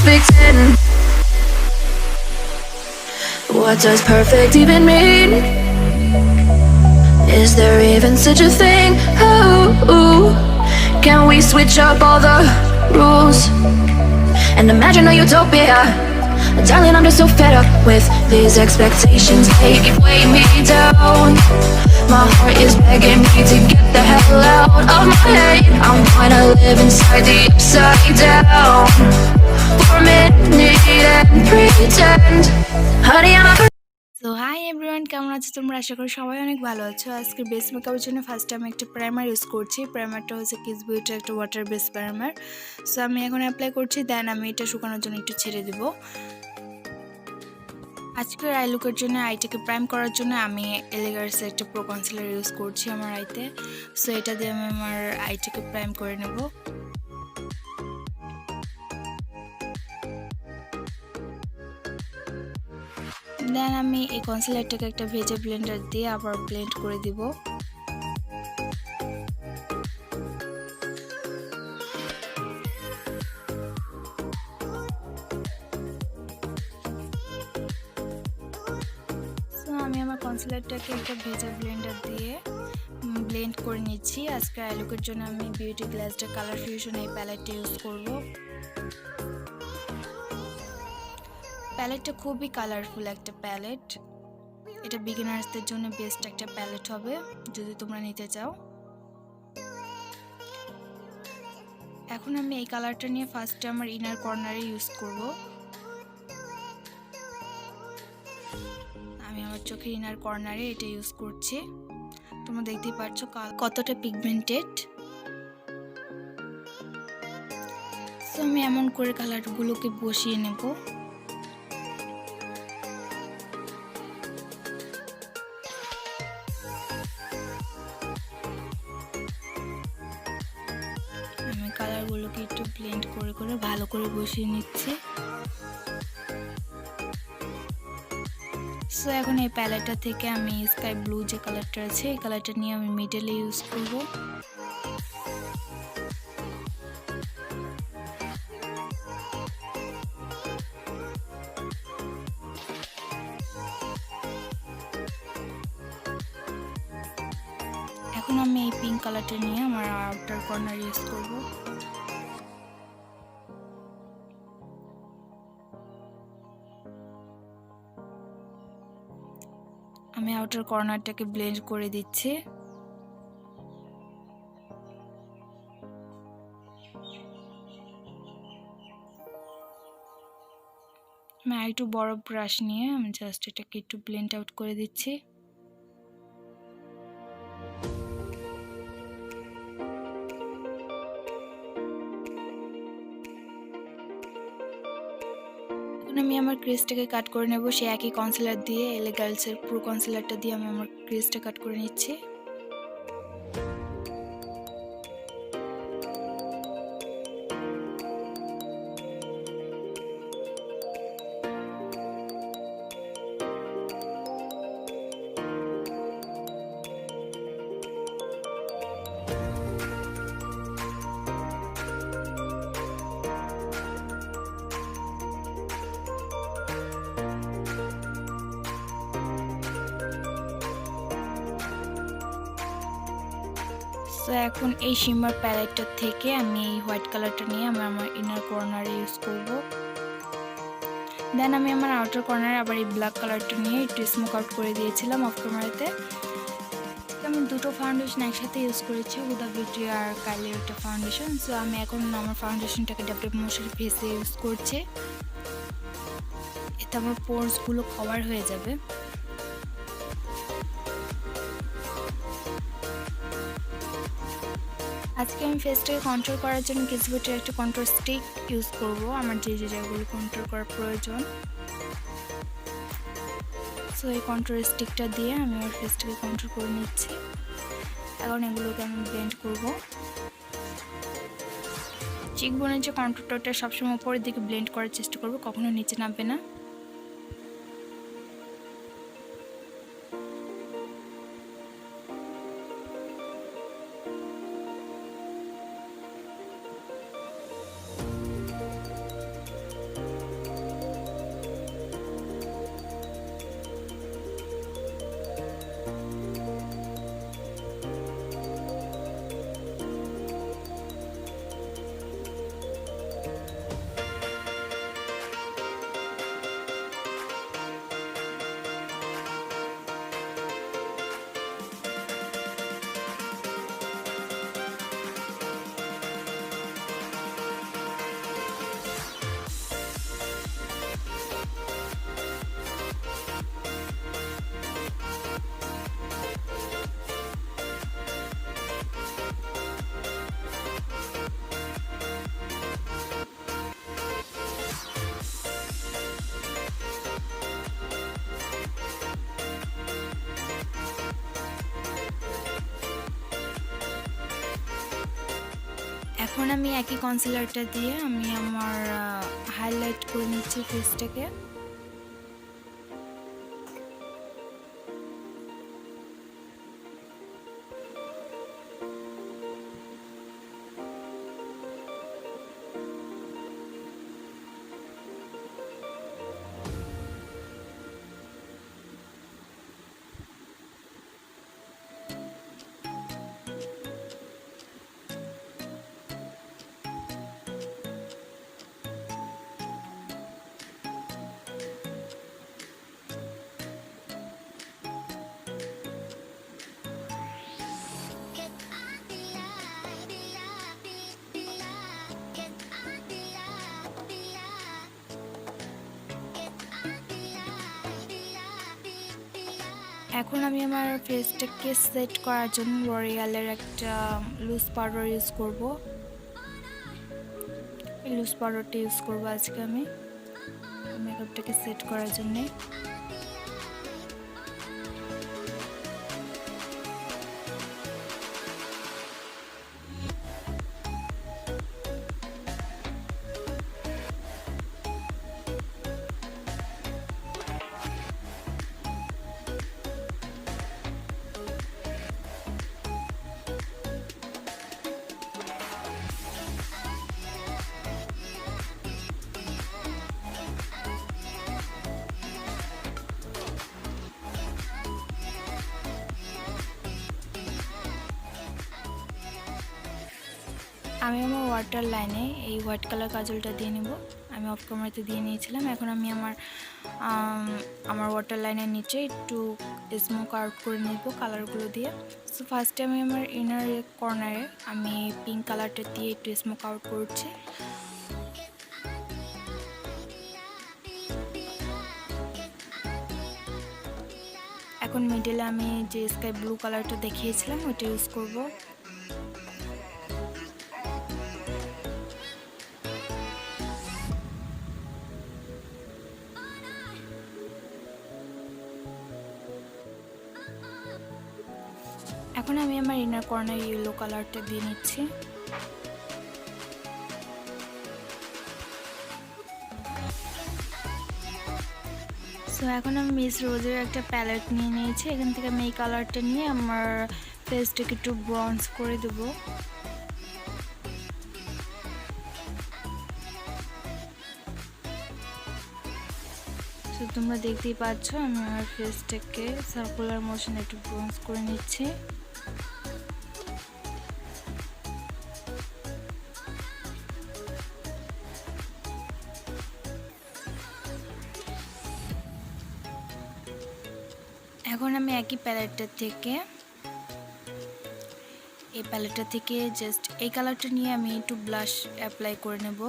perfect 10. What does perfect even mean? Is there even such a thing? Oh, can we switch up all the rules and imagine a utopia? Darling, I'm just so fed up with these expectations. They weigh me down. My heart is begging me to get the hell out of my head. I'm gonna live inside the upside down for a minute and pretend. Honey, I'm a so hi everyone, কেমন আছো তোমরা? আশা করি সবাই অনেক ভালো আছো। আজকে base মেকআপের জন্য ফার্স্টে আমি একটা প্রাইমার ইউজ করছি। প্রাইমারটা হচ্ছে কিস বিউটির একটা ওয়াটার বেস প্রাইমার। সো আমি এখন অ্যাপ্লাই করছি, দেন আমি এটা শুকানোর জন্য একটু ছেড়ে দেব। আজকের আই লুকের জন্য আইটাকে প্রাইম করার জন্য আমি এলিগার্সের একটা প্রো কনসিলার ইউজ করছি আমার আইতে। সো এটা দিয়ে আমি আমার আইটাকে প্রাইম করে নেব। দেন আমি এই কনসিলারটাকে একটা ভেজে ব্লেন্ডার দিয়ে আবার ব্লেন্ড করে দিব। আমি আমার কনসিলারটাকে একটা ভেজা ব্লেন্ডার দিয়ে ব্লেন্ড করে নিচ্ছি। আজকে আই লুকের জন্য আমি বিউটি গ্লেজড কালার ফিউশন এই প্যালেটটা ইউজ করব। প্যালেটটা খুবই কালারফুল একটা প্যালেট। এটা বিগিনার্সদের জন্য বেস্ট একটা প্যালেট হবে যদি তোমরা নিতে চাও। এখন আমি এই কালারটা নিয়ে ফার্স্টে আমার ইনার কর্নারে ইউজ করব। আমি আমার চোখের ইনার কর্নারে এটা ইউজ করছি। তোমরা দেখতেই পাচ্ছ কতটা পিগমেন্টেড। সো আমি এমন করে কালারগুলোকে বসিয়ে নেব। আমি কালারগুলোকে একটু ব্লেন্ড করে করে ভালো করে বসিয়ে নিচ্ছি। সো এখন এই প্যালেটটা থেকে আমি স্কাই ব্লু যে কালারটা আছে এই কালারটা নিয়ে আমি মিডলে ইউজ করব। এখন আমি এই পিঙ্ক কালারটা নিয়ে আমার আউটার কর্নার ইউজ করব। আমি আউটার কর্নারটাকে ব্লেন্ড করে দিচ্ছি। আমি আরেকটু বড় ব্রাশ নিয়ে আমি জাস্ট এটাকে একটু ব্লেন্ড আউট করে দিচ্ছি। আমি আমার ক্রিজটাকে কাট করে নেব সেই একই কনসিলার দিয়ে, এলে গার্লসের প্রো কনসিলারটা দিয়ে আমি আমার ক্রিজটা কাট করে নিচ্ছি। তো এখন এই শিমার প্যালেটটা থেকে আমি এই হোয়াইট কালারটা নিয়ে আমি আমার ইনার কর্নারে ইউজ করব। দেন আমি আমার আউটার কর্নারে আবার এই ব্ল্যাক কালারটা নিয়ে একটু স্মোক আউট করে দিয়েছিলাম অফ ক্যামেরাতে। আমি দুটো ফাউন্ডেশন একসাথে ইউজ করেছি, হুদা বিউটি আর কাইলির একটা ফাউন্ডেশন। সো আমি এখন আমার ফাউন্ডেশনটাকে ডাব্লিউ মোশন ফেসে ইউজ করছি। এতে আমার পোরসগুলো কভার হয়ে যাবে। আজকে আমি ফেসটাকে কন্ট্রোল করার জন্য কিস বিউটির একটা কন্ট্রোল স্টিক ইউজ করব আমার যে যে জায়গাগুলো কন্ট্রোল করার প্রয়োজন। সো এই কন্ট্রোল স্টিকটা দিয়ে আমি আমার ফেসটাকে কন্ট্রোল করে নিচ্ছি। এখন এগুলোকে আমি ব্লেন্ড করব। চিকবোনের যে কন্ট্রোলটা সবসময় উপরের দিকে ব্লেন্ড করার চেষ্টা করব, কখনো নিচে নামবে না। এখন আমি একই কনসিলারটা দিয়ে আমি আমার হাইলাইট করে নিচ্ছি ফেসটাকে। এখন আমি আমার ফেসটাকে সেট করার জন্য লরিয়ালের একটা লুজ পাউডার ইউজ করব। এই লুজ পাউডারটা ইউজ করব আজকে আমি মেকআপটাকে সেট করার জন্যে। আমি আমার ওয়াটার লাইনে এই হোয়াইট কালার কাজলটা দিয়ে নেব। আমি অফ ক্যামেরাতে দিয়ে নিয়েছিলাম। এখন আমি আমার ওয়াটার লাইনের নিচে একটু স্মোক আউট করে নেব কালারগুলো দিয়ে। সো ফার্স্টে আমি আমার ইনার কর্নারে আমি পিঙ্ক কালারটা দিয়ে একটু স্মোক আউট করছি। এখন মিডলে আমি যে স্কাই ব্লু কালারটা দেখিয়েছিলাম ওইটা ইউজ করব। এখন আমি আমার ইনার কর্নার ইয়েলো কালারটা দিয়ে নিচ্ছি। সো এখন আমি মিস রোজের একটা প্যালেট নিয়ে নিয়েছি। এখান থেকে আমি এই কালারটা নিয়ে আমার ফেসটাকে একটু ব্রঞ্জ করে দেবো। সো তোমরা দেখতেই পাচ্ছ আমি আমার ফেসটাকে সার্কুলার মোশনে একটু ব্রঞ্জ করে নিচ্ছি। এখন আমি একই প্যালেটটা থেকে জাস্ট এই কালারটা নিয়ে আমি একটু ব্লাশ অ্যাপ্লাই করে নেব।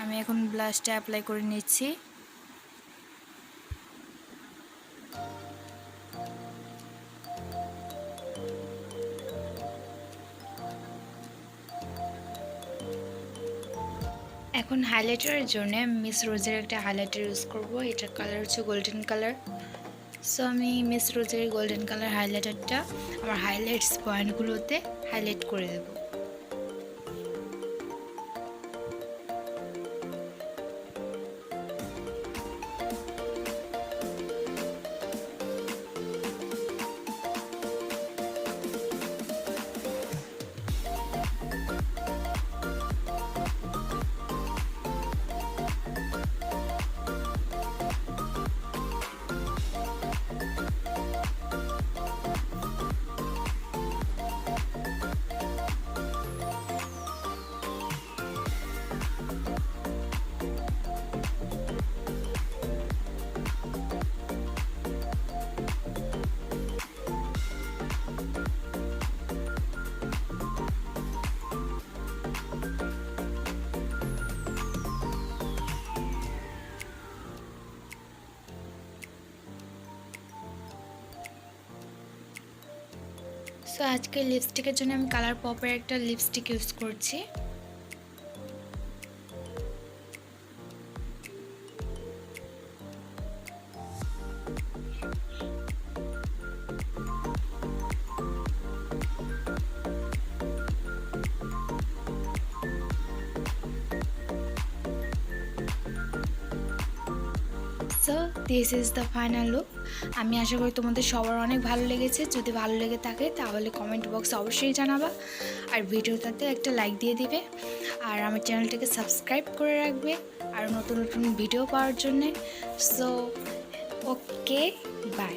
আমি এখন ব্লাশটা অ্যাপ্লাই করে নিচ্ছি। এখন হাইলাইটারের জন্য মিস রোজের একটা হাইলাইটার ইউজ করব। এটার কালার হচ্ছে গোল্ডেন কালার। সো আমি মিস রোজের গোল্ডেন কালার হাইলাইটারটা আমার হাইলাইটস পয়েন্টগুলোতে হাইলাইট করে দেব। সো আজকে লিপস্টিকের জন্য আমি কালার পপের একটা লিপস্টিক ইউজ করছি। So this is the final look. আমি আশা করি তোমাদের সবার অনেক ভালো লেগেছে। যদি ভালো লেগে থাকে তাহলে কমেন্ট বক্সে অবশ্যই জানাবা, আর ভিডিওটাতে একটা লাইক দিয়ে দিবে, আর আমার চ্যানেলটাকে সাবস্ক্রাইব করে রাখবে আর নতুন নতুন ভিডিও পাওয়ার জন্যে। So okay, by.